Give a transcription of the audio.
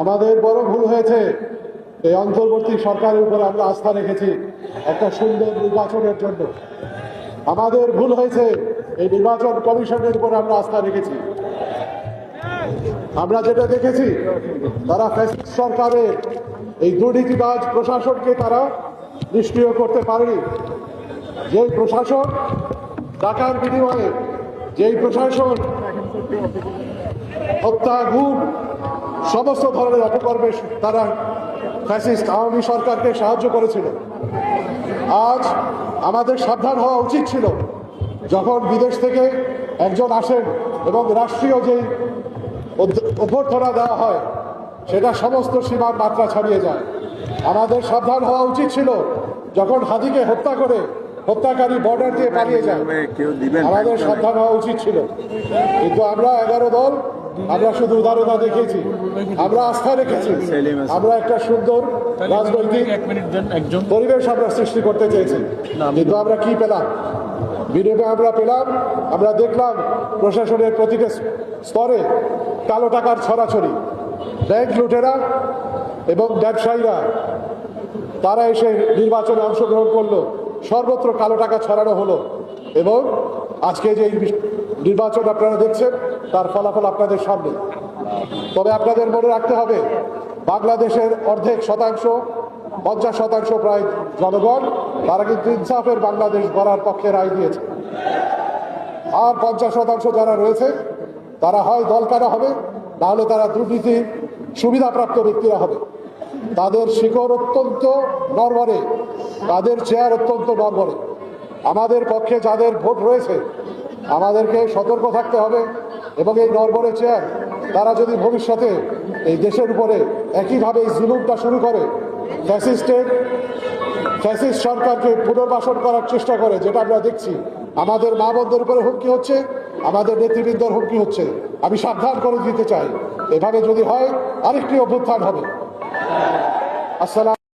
আমাদের বড় ভুল হয়েছে। এই অন্তর্বর্তী সরকারের উপর আমরা আস্থা রেখেছি একটা সুন্দর নির্বাচনের জন্য। আমাদের ভুল হয়েছে এই নির্বাচন কমিশনের উপর আমরা আস্থা রেখেছি। আমরা যেটা দেখেছি, তারা ফ্যাসিস্ট সরকারের এই দুর্নীতিবাজ প্রশাসনকে তারা নিষ্ক্রিয় করতে পারেনি। যেই প্রশাসন টাকার বিনিময়ে, যেই প্রশাসন হত্যা, গুম, সমস্ত ধরনের অপকর্মে তারা ফ্যাসিস্ট আওয়ামী সরকারকে সাহায্য করেছিল। আজ আমাদের সাবধান হওয়া উচিত ছিল, যখন বিদেশ থেকে একজন আসেন এবং রাষ্ট্রীয় যেই অভ্যর্থনা দেওয়া হয় সেটা সমস্ত সীমার মাত্রা ছাড়িয়ে যায়। আমাদের সাবধান হওয়া উচিত ছিল, যখন হাদিকে হত্যা করে হত্যাকারী বর্ডার দিয়ে পালিয়ে যায়, আমাদের সাবধান হওয়া উচিত ছিল। কিন্তু আমরা 11 দল, আমরা শুধু উদারতা দেখেছি, আমরা আস্থা রেখেছি, আমরা একটা সুন্দর রাজনৈতিক পরিবেশ আমরা সৃষ্টি করতে চেয়েছি। কিন্তু আমরা কি পেলাম? বিনিময়ে আমরা পেলাম, আমরা দেখলাম প্রশাসনের প্রতিটি স্তরে কালো টাকার ছড়াছড়ি। ব্যাংক লুটেরা এবং ব্যবসায়ীরা তারা এসে নির্বাচনে অংশগ্রহণ করলো, সর্বত্র কালো টাকা ছড়ানো হলো। এবং আজকে যে নির্বাচন আপনারা দেখছেন, তার ফলাফল আপনাদের সামনে। তবে আপনাদের মনে রাখতে হবে, বাংলাদেশের অর্ধেক শতাংশ, 50% প্রায় জনগণ, তারা কিন্তু ইনসাফের বাংলাদেশ গড়ার পক্ষে রায় দিয়েছে। আর 50% যারা রয়েছে, তারা হয় দল কারা হবে, নাহলে তারা দুর্নীতি সুবিধাপ্রাপ্ত ব্যক্তিরা হবে। তাদের শিকড় অত্যন্ত নড়বড়ে, তাদের চেয়ার অত্যন্ত নড়বড়ে। আমাদের পক্ষে যাদের ভোট রয়েছে, আমাদেরকে সতর্ক থাকতে হবে। এবং এই নড়বড়ে চেয়ার তারা যদি ভবিষ্যতে এই দেশের উপরে একইভাবে এই জুলুমটা শুরু করে, ফ্যাসিস্ট সরকারকে পুনর্বাসন করার চেষ্টা করে, যেটা আমরা দেখছি, আমাদের মা বোনদের উপরে হুমকি হচ্ছে, আমাদের নেতৃবৃন্দর হুমকি হচ্ছে। আমি সাবধান করে দিতে চাই, এভাবে যদি হয় আরেকটি অভ্যুত্থান হবে। আসসালাম।